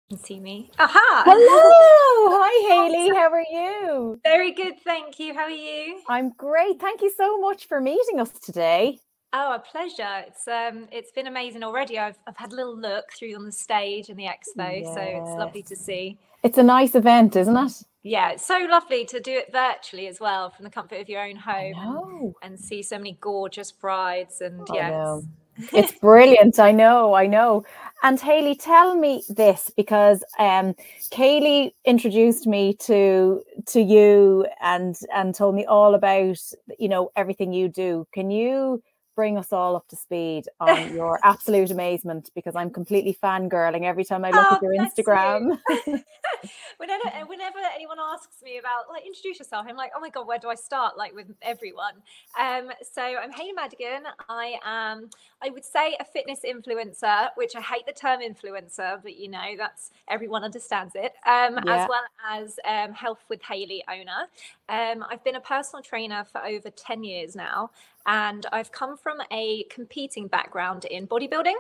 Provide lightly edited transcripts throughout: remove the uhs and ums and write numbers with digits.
You can see me. Aha! Hello! Hi, Hayley. How are you? Very good, thank you. How are you? I'm great. Thank you so much for meeting us today. Oh, a pleasure. It's been amazing already. I've had a little look through on the stage and the expo, so it's Yes. lovely to see. It's a nice event, isn't it? Yeah, it's so lovely to do it virtually as well, from the comfort of your own I home, know. and see so many gorgeous brides. And I yeah, know. It's brilliant. I know. I know. And Hayley, tell me this because Kaylee introduced me to you and told me all about, everything you do. Can you bring us all up to speed on your absolute amazement? Because I'm completely fangirling every time I look at oh, your bless you. Instagram. Whenever anyone asks me about, like, introduce yourself, I'm like, oh my god, where do I start? Like, with everyone. So I'm Hayley Madigan. I would say, a fitness influencer, which I hate the term influencer, but that's, everyone understands it. As Yeah. well as Health with Hayley owner. I've been a personal trainer for over 10 years now, and I've come from a competing background in bodybuilding.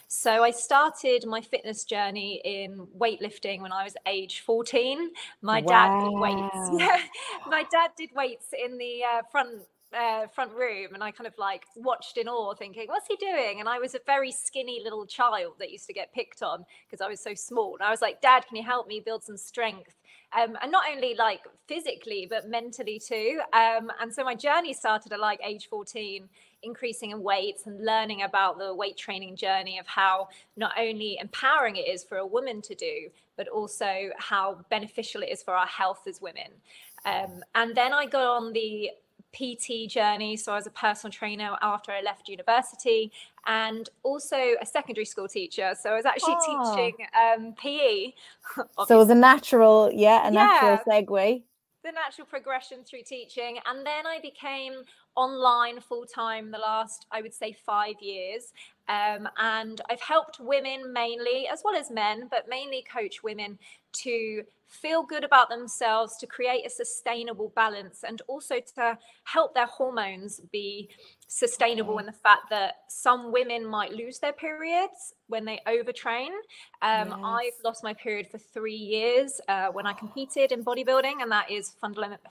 So I started my fitness journey in weightlifting when I was age 14. My dad did weights. Wow. Yeah, my dad did weights in the front room, and I kind of like watched in awe, thinking, what's he doing? And I was a very skinny little child that used to get picked on because I was so small. And I was like, Dad, can you help me build some strength? And not only like physically, but mentally too. And so my journey started at like age 14, increasing in weights and learning about the weight training journey, of how not only empowering it is for a woman to do, but also how beneficial it is for our health as women. And then I got on the PT journey. So I was a personal trainer after I left university, and also a secondary school teacher. So I was actually Oh, teaching PE, so it was a obviously. natural, a natural Yeah, segue. the natural progression through teaching. And then I became online full time the last, I would say, 5 years. And I've helped women mainly, as well as men, but mainly coach women to feel good about themselves, to create a sustainable balance, and also to help their hormones be sustainable, in Okay. the fact that some women might lose their periods when they overtrain. I've Yes. lost my period for 3 years when I competed in bodybuilding, and that is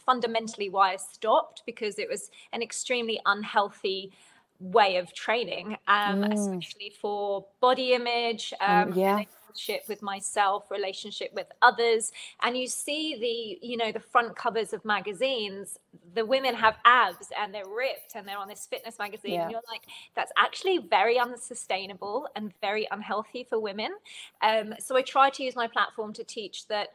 fundamentally why I stopped, because it was an extremely unhealthy way of training, Mm. especially for body image, Yeah. relationship with myself, relationship with others. And you see the front covers of magazines, the women have abs and they're ripped and they're on this fitness magazine, and Yeah. you're like, that's actually very unsustainable and very unhealthy for women. So I try to use my platform to teach that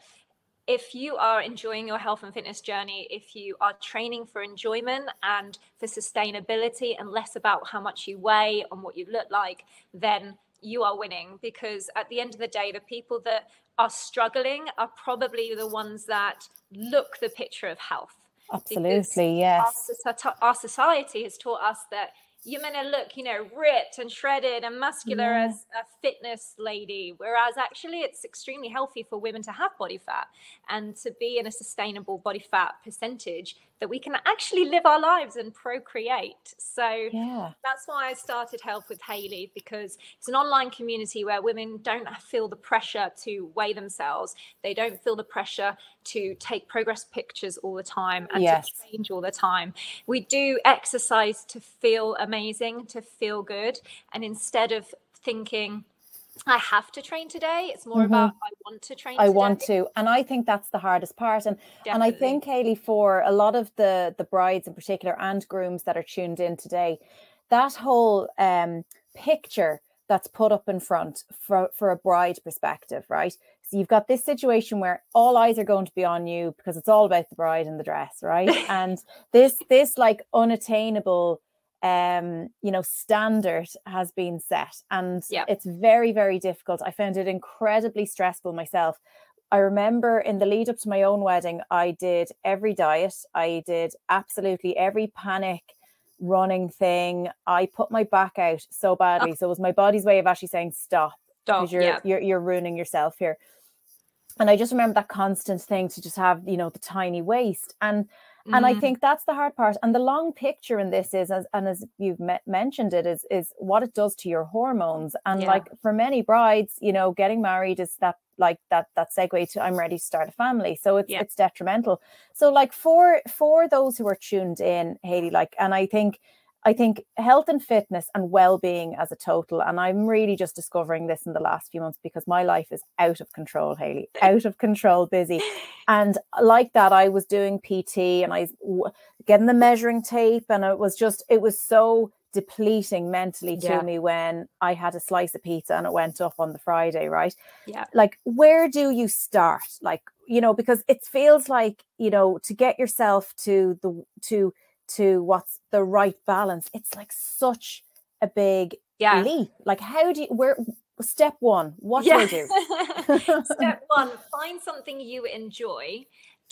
if you are enjoying your health and fitness journey, if you are training for enjoyment and for sustainability, and less about how much you weigh and what you look like, then you are winning. Because at the end of the day, the people that are struggling are probably the ones that look the picture of health. Because Absolutely. Yes. our society has taught us that you're meant to look, ripped and shredded and muscular Yeah. as a fitness lady, whereas actually it's extremely healthy for women to have body fat and to be in a sustainable body fat percentage, that we can actually live our lives and procreate. So Yeah. that's why I started Health with Hayley, because it's an online community where women don't feel the pressure to weigh themselves. They don't feel the pressure to take progress pictures all the time and to Yes. change all the time. We do exercise to feel amazing, to feel good. And instead of thinking, I have to train today, it's more Hmm. about, I want to train I today. want to, and I think that's the hardest part. And I Definitely. think, Hayley, for a lot of the brides in particular and grooms that are tuned in today, that whole picture that's put up in front for a bride perspective, right? So you've got this situation where all eyes are going to be on you because it's all about the bride and the dress, right? And this like unattainable standard has been set, and Yeah. it's very, very difficult. I found it incredibly stressful myself. I remember in the lead up to my own wedding, I did every diet. I did absolutely every panic running thing. I put my back out so Oh, badly. So it was my body's way of actually saying stop, because stop. Yeah. you're ruining yourself here. And I just remember that constant thing to just have, the tiny waist. And And I think that's the hard part. And the long picture in this is, as you've mentioned it, is what it does to your hormones. And like for many brides, you know, getting married is that segue to I'm ready to start a family. So it's detrimental. So like for those who are tuned in, Hayley, like, and I think health and fitness and well-being as a total, and I'm really just discovering this in the last few months because my life is out of control, Hayley, out of control, busy. And like that, I was doing PT and I was getting the measuring tape, and it was so depleting mentally to me when I had a slice of pizza and it went up on the Friday, right? Yeah. Like, where do you start? Like, you know, because it feels like, you know, to get yourself to what's the right balance, it's like such a big leap. Like, how do you, step one, what do I do? Step one, find something you enjoy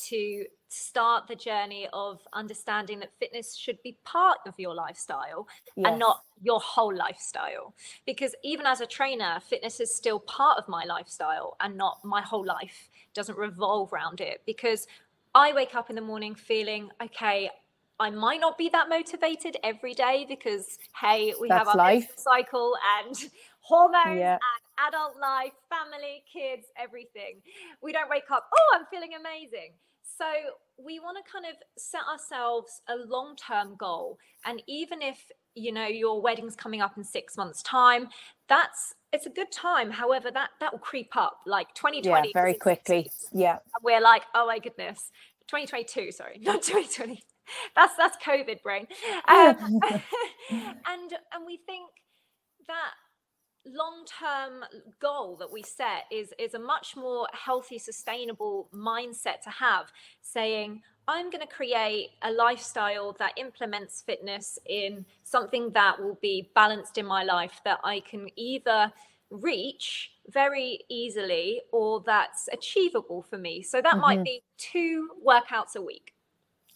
to start the journey of understanding that fitness should be part of your lifestyle and not your whole lifestyle. Because even as a trainer, fitness is still part of my lifestyle and not my whole life. It doesn't revolve around it, because I wake up in the morning feeling, okay, I might not be that motivated every day because, hey, we have our menstrual cycle and hormones and adult life, family, kids, everything. We don't wake up, oh, I'm feeling amazing. So we want to kind of set ourselves a long-term goal. And even if, you know, your wedding's coming up in 6 months' time, it's a good time. However, that will creep up, like 2020. Very quickly. Yeah. We're like, oh my goodness. 2022, sorry, not 2020. That's COVID brain. And we think that long-term goal that we set is a much more healthy, sustainable mindset to have, saying, I'm going to create a lifestyle that implements fitness in something that will be balanced in my life, that I can either reach very easily or that's achievable for me. So that might be 2 workouts a week.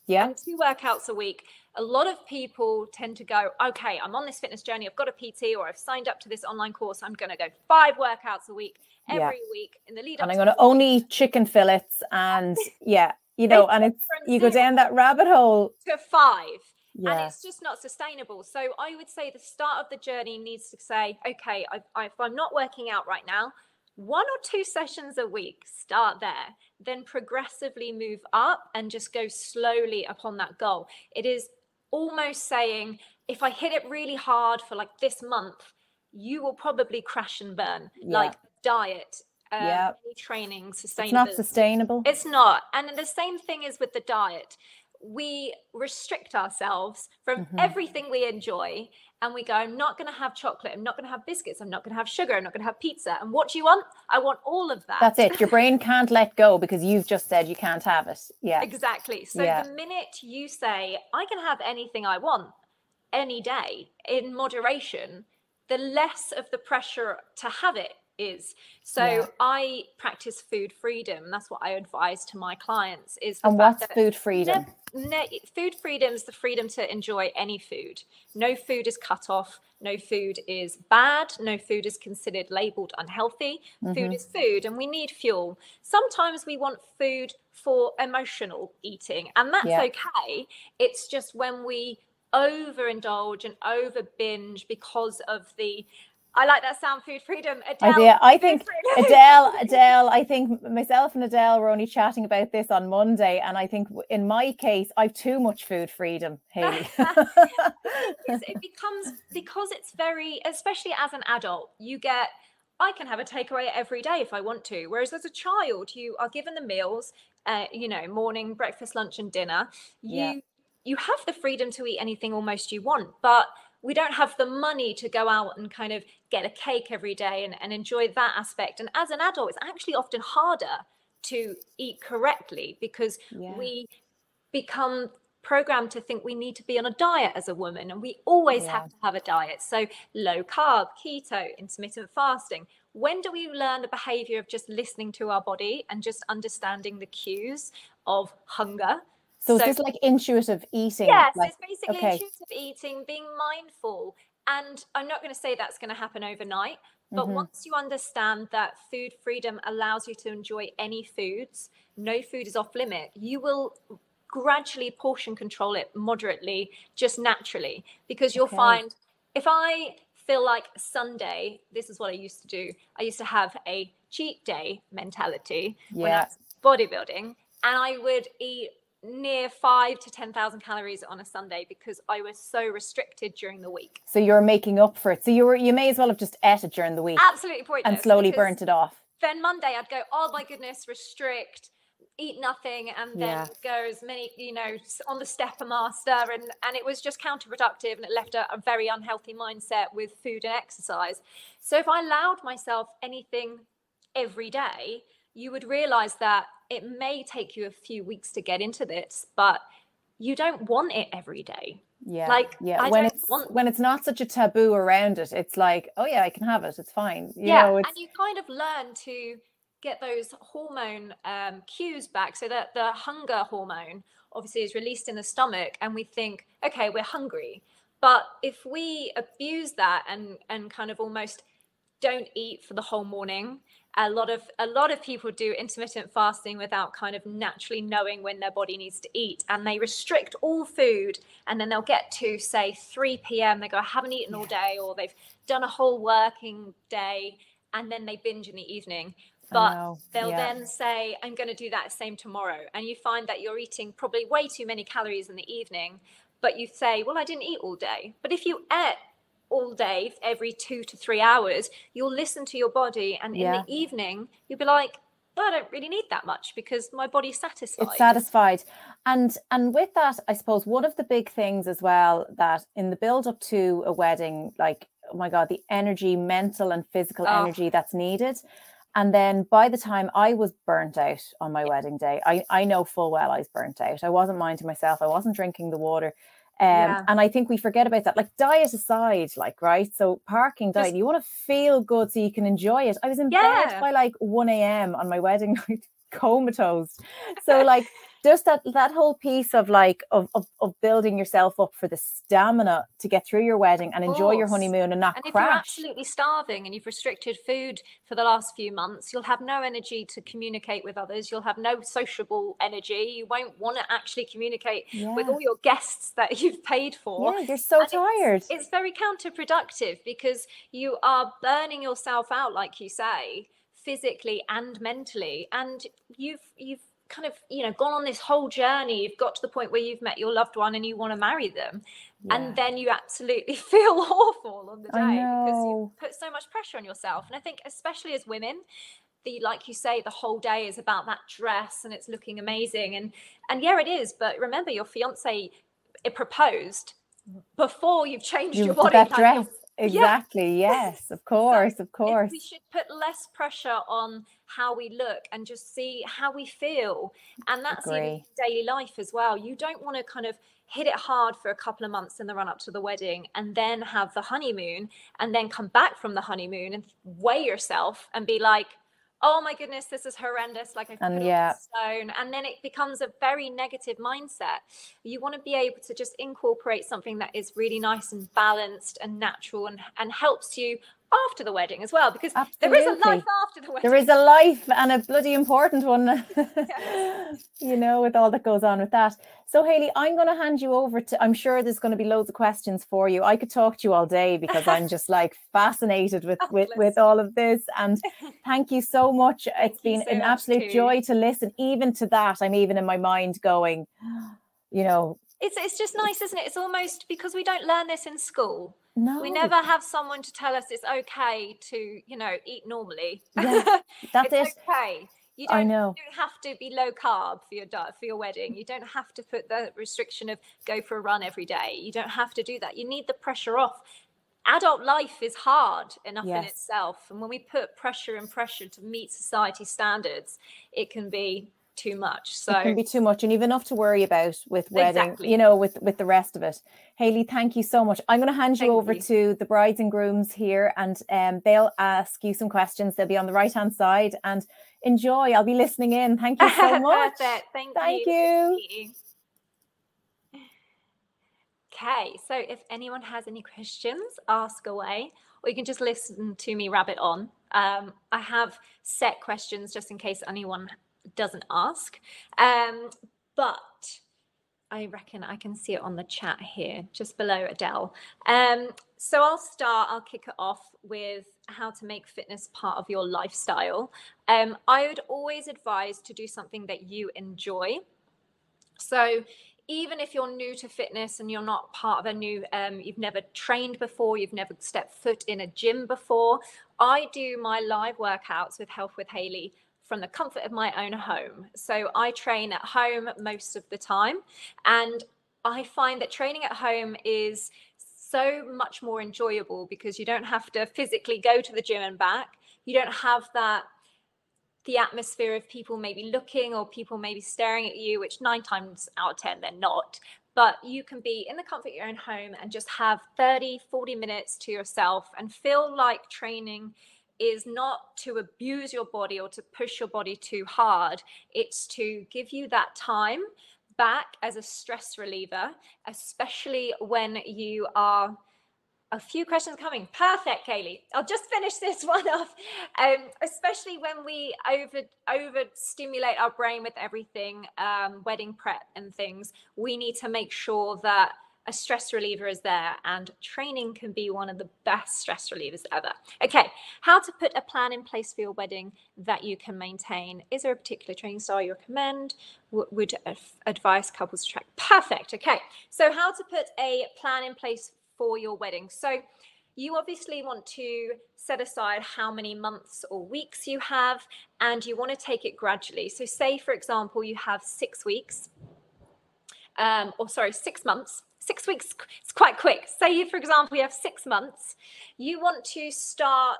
And 2 workouts a week. A lot of people tend to go, okay, I'm on this fitness journey. I've got a PT or I've signed up to this online course. I'm going to go 5 workouts a week every week in the lead up. And I'm going to only eat chicken fillets and you know, and it's, you go down that rabbit hole to 5. And it's just not sustainable. So I would say the start of the journey needs to say, okay, if I'm not working out right now, 1 or 2 sessions a week, start there, then progressively move up and just go slowly upon that goal. It is almost saying, if I hit it really hard for like this month, you will probably crash and burn. Like diet, training, sustainability. It's not sustainable. It's not. And the same thing is with the diet. We restrict ourselves from everything we enjoy, and we go, I'm not going to have chocolate, I'm not going to have biscuits, I'm not going to have sugar, I'm not going to have pizza. And what do you want? I want all of that. That's it. Your brain can't let go because you've just said you can't have it. Yeah, exactly. So the minute you say, I can have anything I want any day in moderation, the less of the pressure to have it is. So I practice food freedom, and that's what I advise to my clients. And what's food freedom? Food freedom is the freedom to enjoy any food. No food is cut off. No food is bad. No food is considered labeled unhealthy. Food is food, and we need fuel. Sometimes we want food for emotional eating, and that's okay. It's just when we overindulge and over binge because of the, I like that sound, food freedom. Adele, I think Adele, I think myself and Adele were only chatting about this on Monday. And I think in my case, I've too much food freedom, Hayley. It becomes, because it's very, especially as an adult, I can have a takeaway every day if I want to. Whereas as a child, you are given the meals, you know, morning, breakfast, lunch and dinner. You have the freedom to eat anything almost you want, but we don't have the money to go out and kind of get a cake every day and enjoy that aspect. And as an adult, it's actually often harder to eat correctly because we become programmed to think we need to be on a diet as a woman, and we always have to have a diet. So low carb, keto, intermittent fasting. When do we learn the behavior of just listening to our body and just understanding the cues of hunger? So is this like intuitive eating? Yes, it's basically intuitive eating, being mindful. And I'm not going to say that's going to happen overnight, but once you understand that food freedom allows you to enjoy any foods, no food is off limit, you will gradually portion control it moderately, just naturally, because you'll find if I feel like Sunday, this is what I used to do. I used to have a cheat day mentality when I was bodybuilding, and I would eat near 5,000 to 10,000 calories on a Sunday because I was so restricted during the week. So you're making up for it. So you may as well have just ate it during the week. Absolutely pointless. And slowly burnt it off. Then Monday I'd go, oh my goodness, restrict, eat nothing, and then go as many, you know, on the Stepper Master, and it was just counterproductive, and it left a very unhealthy mindset with food and exercise. So if I allowed myself anything every day, you would realize that it may take you a few weeks to get into this, but you don't want it every day. When it's not such a taboo around it, it's like, oh yeah, I can have it, it's fine. You know, and you kind of learn to get those hormone cues back, so that the hunger hormone obviously is released in the stomach, and we think, okay, we're hungry. But if we abuse that and kind of almost don't eat for the whole morning, a lot of people do intermittent fasting without kind of naturally knowing when their body needs to eat, and they restrict all food, and then they'll get to say 3 p.m. they go, I haven't eaten all day, or they've done a whole working day, and then they binge in the evening. But they'll then say, I'm going to do that same tomorrow. And you find that you're eating probably way too many calories in the evening, but you say, well, I didn't eat all day. But if you ate all day, every 2 to 3 hours, you'll listen to your body. And in the evening, you'll be like, well, I don't really need that much because my body's satisfied. It's satisfied. And with that, I suppose one of the big things as well, that in the build up to a wedding, like, oh my God, the energy, mental and physical energy that's needed. And then by the time I was burnt out on my wedding day, I know full well I was burnt out. I wasn't minding myself. I wasn't drinking the water. And I think we forget about that, like diet aside, like, right? So parking diet, you want to feel good so you can enjoy it. I was in bed by like 1 a.m. on my wedding night, comatose. So like just that whole piece of like of building yourself up for the stamina to get through your wedding and enjoy your honeymoon and not crash. If you're absolutely starving and you've restricted food for the last few months, you'll have no energy to communicate with others. You'll have no sociable energy. You won't want to actually communicate with all your guests that you've paid for. Yeah, you're so tired. It's very counterproductive because you are burning yourself out, like you say, physically and mentally, and you've kind of, you know, gone on this whole journey. You've got to the point where you've met your loved one and you want to marry them, and then you absolutely feel awful on the day because you put so much pressure on yourself. And I think especially as women, like you say, the whole day is about that dress and it's looking amazing, and yeah, it is, but remember, your fiance proposed before you've changed your body. That dress. Exactly. Yes, of course, of course. We should put less pressure on how we look and just see how we feel. And that's even daily life as well. You don't want to kind of hit it hard for a couple of months in the run up to the wedding and then have the honeymoon and then come back from the honeymoon and weigh yourself and be like, oh my goodness, this is horrendous, like I put on a stone. And then it becomes a very negative mindset. You want to be able to just incorporate something that is really nice and balanced and natural and helps you after the wedding as well, because there is a life after the wedding. There is a life, and a bloody important one, you know, with all that goes on with that. So Hayley, I'm going to hand you over to, I'm sure there's going to be loads of questions for you. I could talk to you all day because I'm just like fascinated with all of this. And thank you so much. It's been an absolute joy to listen. Even to that, I'm even in my mind going, you know. It's just nice, isn't it? It's almost, because we don't learn this in school. No. We never have someone to tell us it's okay to, you know, eat normally. Yeah, that's it's okay. You don't, I know. You don't have to be low carb for your wedding. You don't have to put the restriction of go for a run every day. You don't have to do that. You need the pressure off. Adult life is hard enough in itself. And when we put pressure to meet society standards, it can be too much. So it can be too much, and you've enough to worry about with wedding, you know, with the rest of it. Hayley, thank you so much. I'm going to hand you over to the brides and grooms here, and they'll ask you some questions. They'll be on the right hand side, and enjoy. I'll be listening in. Thank you so much. Thank you. Okay, so if anyone has any questions, ask away, or you can just listen to me rabbit on. I have set questions just in case anyone doesn't ask, but I reckon I can see it on the chat here, just below Adele. So I'll kick it off with how to make fitness part of your lifestyle. I would always advise to do something that you enjoy. So even if you're new to fitness and you're not part of a new, you've never trained before, you've never stepped foot in a gym before, I do my live workouts with Health with Hayley from the comfort of my own home. So I train at home most of the time, and I find that training at home is so much more enjoyable because you don't have to physically go to the gym and back. You don't have the atmosphere of people maybe looking or people maybe staring at you, which 9 times out of 10 they're not. But you can be in the comfort of your own home and just have 30-40 minutes to yourself and feel like training is not to abuse your body or to push your body too hard. It's to give you that time back as a stress reliever, especially when you are... A few questions coming. Perfect, Kaylee. I'll just finish this one off. Especially when we overstimulate our brain with everything, wedding prep and things, we need to make sure that a stress reliever is there, and training can be one of the best stress relievers ever. Okay, how to put a plan in place for your wedding that you can maintain. Is there a particular training style you recommend? Would advise couples to track? Perfect. Okay, so how to put a plan in place for your wedding. So you obviously want to set aside how many months or weeks you have, and you want to take it gradually. So say, for example, you have 6 weeks, 6 months. 6 weeks, it's quite quick. Say, for example, you have 6 months. You want to start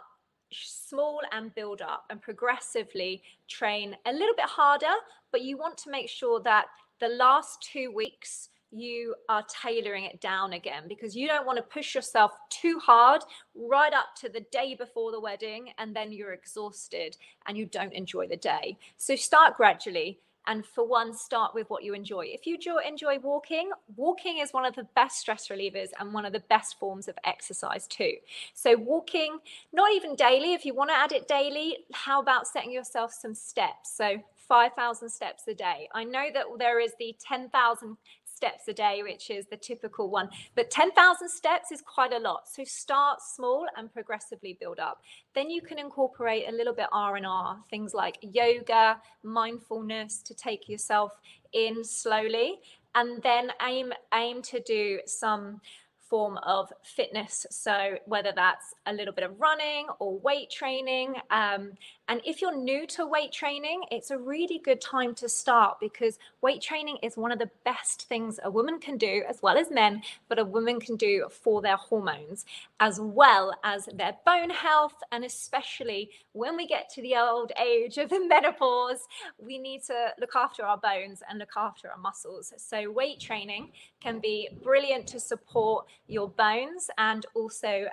small and build up and progressively train a little bit harder, but you want to make sure that the last 2 weeks you are tailoring it down again, because you don't want to push yourself too hard right up to the day before the wedding and then you're exhausted and you don't enjoy the day. So start gradually, and for one, start with what you enjoy. If you enjoy walking is one of the best stress relievers and one of the best forms of exercise too. So walking, not even daily. If you want to add it daily, how about setting yourself some steps? So 5,000 steps a day. I know that there is the 10,000 steps a day, which is the typical one, but 10,000 steps is quite a lot. So start small and progressively build up. Then you can incorporate a little bit R&R, things like yoga, mindfulness, to take yourself in slowly, and then aim to do some form of fitness. So whether that's a little bit of running or weight training. And if you're new to weight training, it's a really good time to start, because weight training is one of the best things a woman can do, as well as men, but a woman can do for their hormones, as well as their bone health. And especially when we get to the old age of the menopause, we need to look after our bones and look after our muscles. So weight training can be brilliant to support your bones and also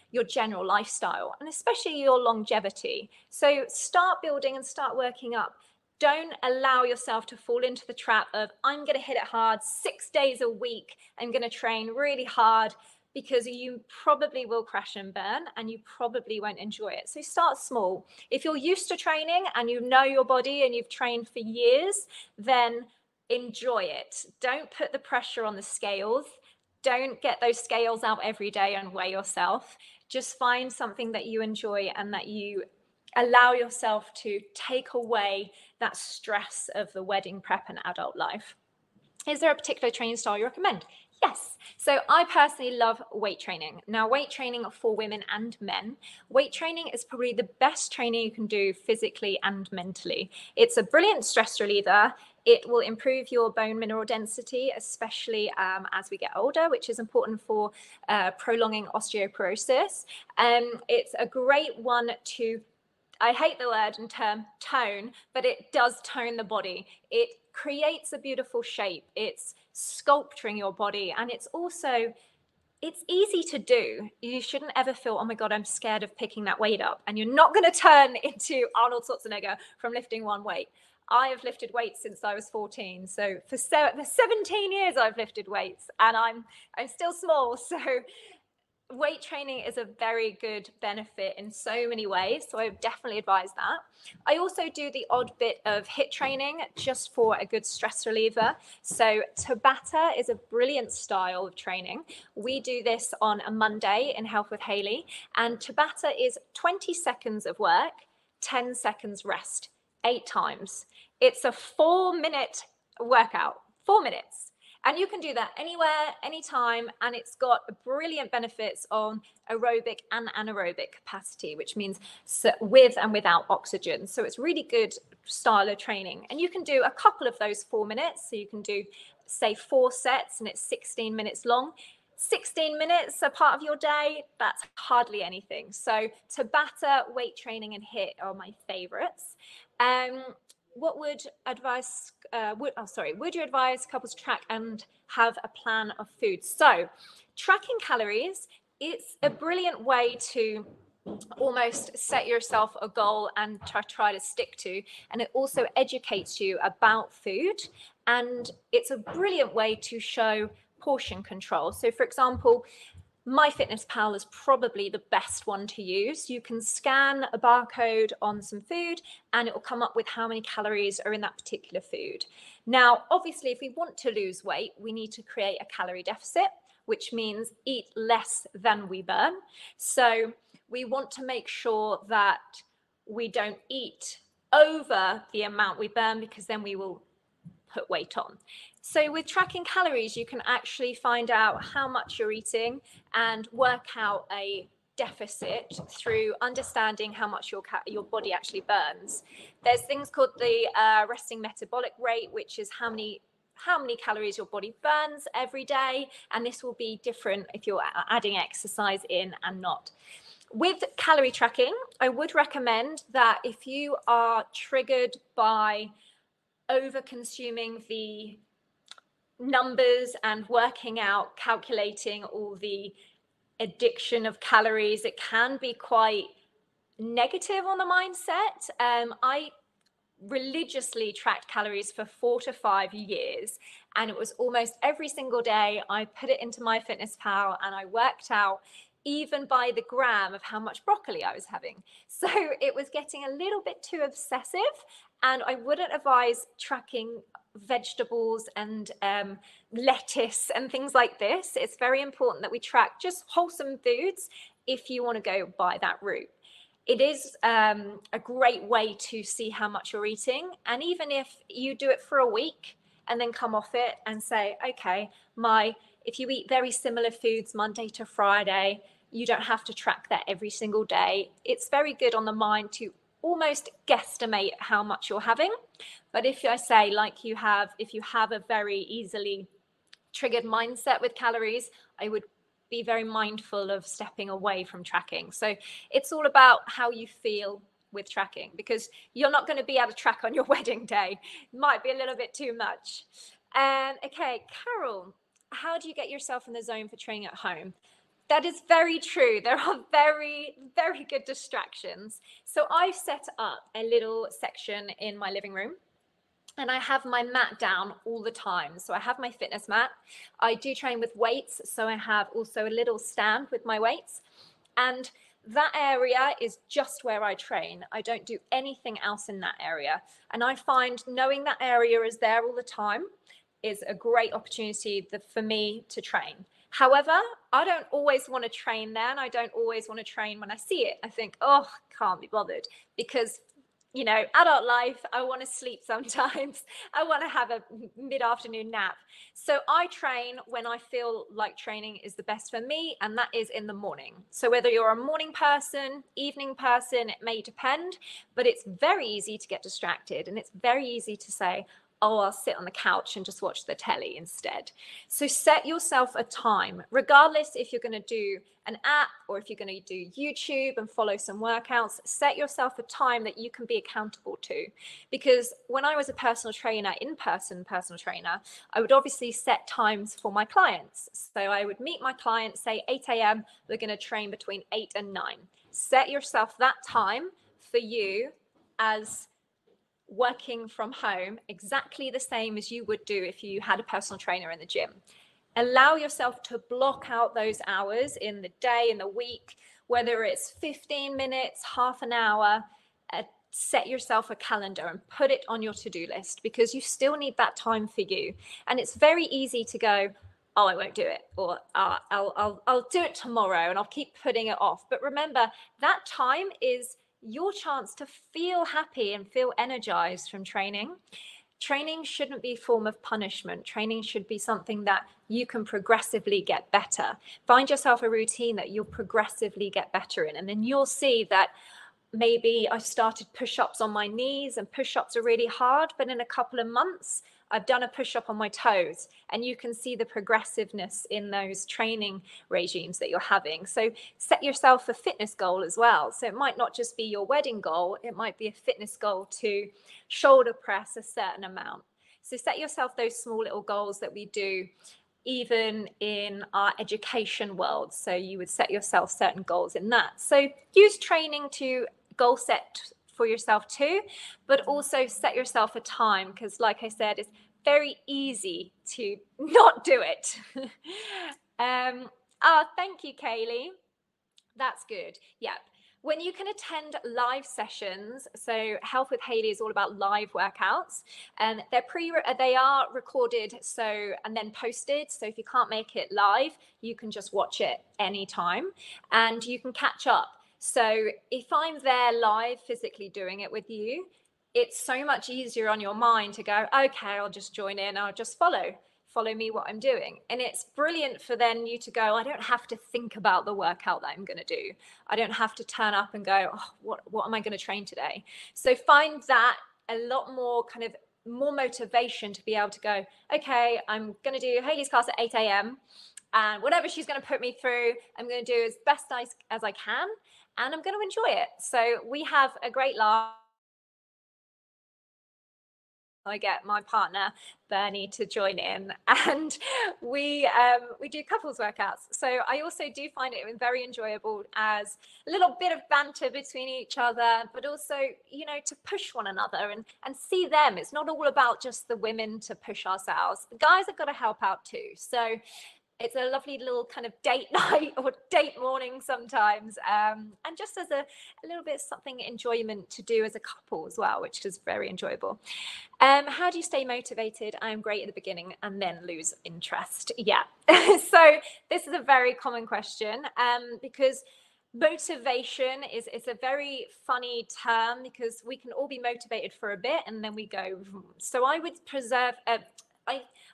your general lifestyle, and especially your longevity. So start building and start working up. Don't allow yourself to fall into the trap of, I'm going to hit it hard 6 days a week. I'm going to train really hard, because you probably will crash and burn and you probably won't enjoy it. So start small. If you're used to training and you know your body and you've trained for years, then enjoy it. Don't put the pressure on the scales. Don't get those scales out every day and weigh yourself. Just find something that you enjoy and that you allow yourself to take away that stress of the wedding prep and adult life. Is there a particular training style you recommend? Yes. So I personally love weight training. Now, weight training for women and men. Weight training is probably the best training you can do physically and mentally. It's a brilliant stress reliever. It will improve your bone mineral density, especially as we get older, which is important for prolonging osteoporosis. It's a great one to, I hate the word and term tone, but it does tone the body. It creates a beautiful shape. It's sculpturing your body, and it's easy to do. You shouldn't ever feel, oh my God, I'm scared of picking that weight up. And you're not going to turn into Arnold Schwarzenegger from lifting one weight. I have lifted weights since I was 14. So for 17 years I've lifted weights, and I'm still small. So weight training is a very good benefit in so many ways, so I would definitely advise that. I also do the odd bit of HIIT training just for a good stress reliever. So Tabata is a brilliant style of training. We do this on a Monday in Health with Hayley, and Tabata is 20 seconds of work, 10 seconds rest, 8 times. It's a 4-minute workout, 4 minutes. And you can do that anywhere, anytime, and it's got brilliant benefits on aerobic and anaerobic capacity, which means with and without oxygen. So it's really good style of training. And you can do a couple of those 4 minutes. So you can do, say, 4 sets, and it's 16 minutes long. 16 minutes a part of your day, that's hardly anything. So Tabata, weight training, and HIIT are my favorites. What would advise? Would you advise couples track and have a plan of food? So, tracking calories, it's a brilliant way to almost set yourself a goal and try to stick to, and it also educates you about food, and it's a brilliant way to show portion control. So, for example, MyFitnessPal is probably the best one to use. You can scan a barcode on some food and it will come up with how many calories are in that particular food. Now, obviously, if we want to lose weight, we need to create a calorie deficit, which means eat less than we burn. So we want to make sure that we don't eat over the amount we burn, because then we will put weight on. So with tracking calories, you can actually find out how much you're eating and work out a deficit through understanding how much your body actually burns. There's things called the resting metabolic rate, which is how many calories your body burns every day, and this will be different if you're adding exercise in and not. With calorie tracking, I would recommend that if you are triggered by over consuming the numbers and working out, calculating all the addiction of calories, it can be quite negative on the mindset. I religiously tracked calories for 4 to 5 years, and it was almost every single day I put it into MyFitnessPal and I worked out even by the gram of how much broccoli I was having. So it was getting a little bit too obsessive, and I wouldn't advise tracking vegetables and lettuce and things like this. It's very important that we track just wholesome foods if you want to go by that route. It is a great way to see how much you're eating. And even if you do it for a week and then come off it and say, okay, if you eat very similar foods Monday to Friday, you don't have to track that every single day. It's very good on the mind to almost guesstimate how much you're having. But if I say, if you have a very easily triggered mindset with calories, I would be very mindful of stepping away from tracking. So it's all about how you feel with tracking, because you're not going to be able to track on your wedding day. It might be a little bit too much. Okay, Carol, how do you get yourself in the zone for training at home? That is very true. There are very, very good distractions. So I've set up a little section in my living room, and I have my mat down all the time. So I have my fitness mat. I do train with weights. So I have also a little stand with my weights. And that area is just where I train. I don't do anything else in that area. And I find knowing that area is there all the time is a great opportunity for me to train. However, I don't always want to train then. I don't always want to train when I see it. I think, oh, can't be bothered, because adult life, I want to sleep sometimes. I want to have a mid-afternoon nap. So I train when I feel like training is the best for me, and that is in the morning. So whether you're a morning person, evening person, it may depend, but it's very easy to get distracted, and it's very easy to say, oh, I'll sit on the couch and just watch the telly instead. So set yourself a time, regardless if you're going to do an app or if you're going to do YouTube and follow some workouts, set yourself a time that you can be accountable to. Because when I was a personal trainer, in-person personal trainer, I would obviously set times for my clients. So I would meet my client, say 8 a.m., we're going to train between 8 and 9. Set yourself that time for you as working from home, exactly the same as you would do if you had a personal trainer in the gym. Allow yourself to block out those hours in the day, in the week, whether it's 15 minutes, half an hour. Set yourself a calendar and put it on your to-do list, because you still need that time for you. And it's very easy to go, oh, I won't do it, or I'll do it tomorrow, and I'll keep putting it off. But remember, that time is your chance to feel happy and feel energized from training. Training shouldn't be a form of punishment. Training should be something that you can progressively get better. Find yourself a routine that you'll progressively get better in, and then you'll see that maybe I started push-ups on my knees, and push-ups are really hard, but in a couple of months, I've done a push-up on my toes, and you can see the progressiveness in those training regimes that you're having. So set yourself a fitness goal as well. So it might not just be your wedding goal, it might be a fitness goal to shoulder press a certain amount. So set yourself those small little goals that we do even in our education world. So you would set yourself certain goals in that. So use training to goal set for yourself too, but also set yourself a time, because like I said, it's very easy to not do it. Thank you, Kaylee. That's good. Yeah. When you can attend live sessions, so Health with Hayley is all about live workouts, and they are recorded and then posted. So if you can't make it live, you can just watch it anytime and you can catch up. So if I'm there live physically doing it with you, it's so much easier on your mind to go, okay, I'll just join in, I'll just follow me what I'm doing. And it's brilliant for then you to go, I don't have to think about the workout that I'm going to do. I don't have to turn up and go, oh, what am I going to train today? So find that a lot more kind of more motivation to be able to go, okay, I'm going to do Hayley's class at 8 a.m. and whatever she's going to put me through, I'm going to do as best as I can, and I'm going to enjoy it. So we have a great laugh. I get my partner Bernie to join in, and we do couples workouts. So I also do find it very enjoyable as a little bit of banter between each other, but also, you know, to push one another and see them. It's not all about just the women to push ourselves. The guys have got to help out too. So it's a lovely little kind of date night or date morning sometimes, and just as a little bit of something enjoyment to do as a couple as well, which is very enjoyable. How do you stay motivated? I am great at the beginning and then lose interest. Yeah. So this is a very common question, because motivation is a very funny term, because we can all be motivated for a bit and then we go. So I would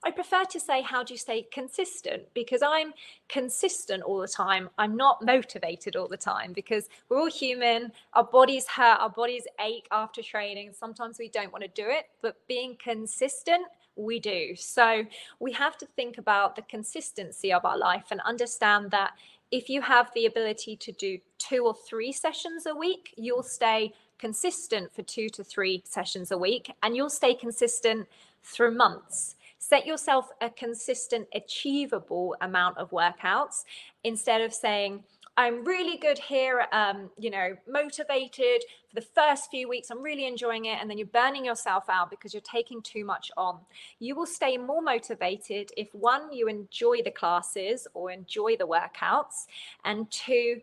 I prefer to say, how do you stay consistent? Because I'm consistent all the time. I'm not motivated all the time, because we're all human. Our bodies hurt, our bodies ache after training. Sometimes we don't want to do it, but being consistent, we do. So we have to think about the consistency of our life and understand that if you have the ability to do 2 or 3 sessions a week, you'll stay consistent for 2 to 3 sessions a week, and you'll stay consistent through months. Set yourself a consistent, achievable amount of workouts, instead of saying, I'm really good here, motivated for the first few weeks, I'm really enjoying it, and then you're burning yourself out because you're taking too much on. You will stay more motivated if, 1, you enjoy the classes or enjoy the workouts, and 2,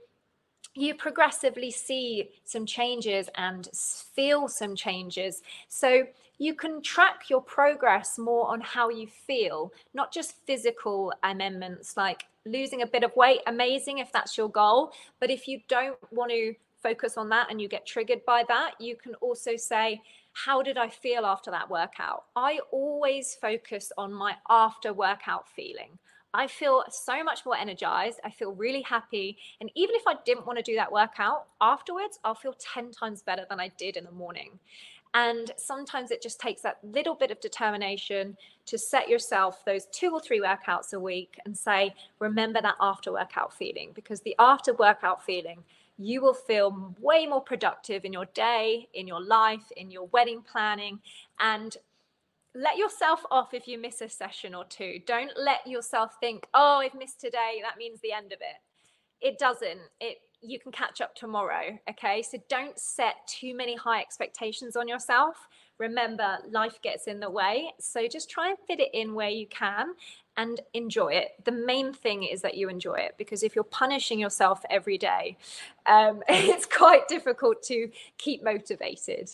you progressively see some changes and feel some changes. So you can track your progress more on how you feel, not just physical amendments like losing a bit of weight. Amazing if that's your goal. But if you don't want to focus on that and you get triggered by that, you can also say, how did I feel after that workout? I always focus on my after workout feeling. I feel so much more energized. I feel really happy. And even if I didn't want to do that workout afterwards, I'll feel 10 times better than I did in the morning. And sometimes it just takes that little bit of determination to set yourself those 2 or 3 workouts a week and say, remember that after workout feeling, because the after workout feeling, you will feel way more productive in your day, in your life, in your wedding planning. And let yourself off if you miss a session or 2. Don't let yourself think, oh, I've missed today, that means the end of it. It doesn't. You can catch up tomorrow, okay? So don't set too many high expectations on yourself. Remember, life gets in the way. So just try and fit it in where you can. and enjoy it. The main thing is that you enjoy it, because if you're punishing yourself every day, it's quite difficult to keep motivated.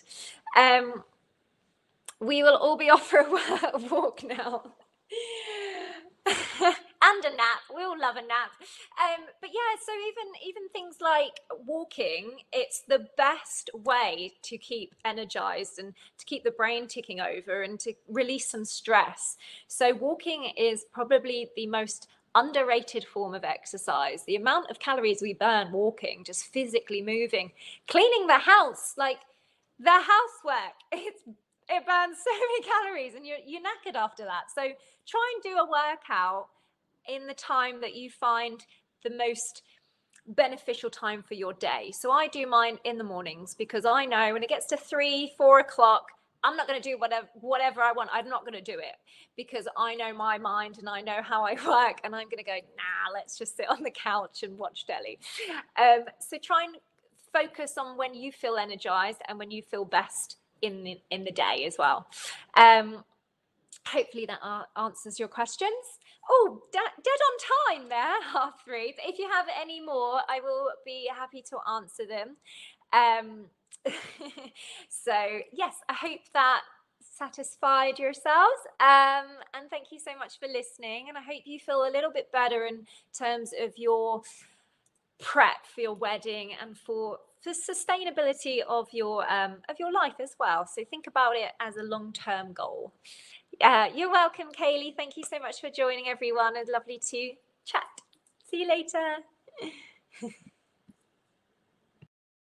We will all be off for a walk now. And a nap. We all love a nap. But yeah, so even things like walking, it's the best way to keep energized and to keep the brain ticking over and to release some stress. So walking is probably the most underrated form of exercise. The amount of calories we burn walking, just physically moving, cleaning the house, like the housework, it burns so many calories, and you're knackered after that. So try and do a workout in the time that you find the most beneficial time for your day. So I do mine in the mornings, because I know when it gets to 3-4 o'clock, I'm not going to do whatever I want. I'm not going to do it, because I know my mind and I know how I work, and I'm going to go, nah, let's just sit on the couch and watch telly. So try and focus on when you feel energized and when you feel best in the day as well. Hopefully that answers your questions. Oh, dead on time there, 3:30. If you have any more, I will be happy to answer them. So yes, I hope that satisfied yourselves. And thank you so much for listening. And I hope you feel a little bit better in terms of your prep for your wedding and for the sustainability of your life as well. So think about it as a long-term goal. You're welcome, Kaylee. Thank you so much for joining, everyone. It's lovely to chat. See you later.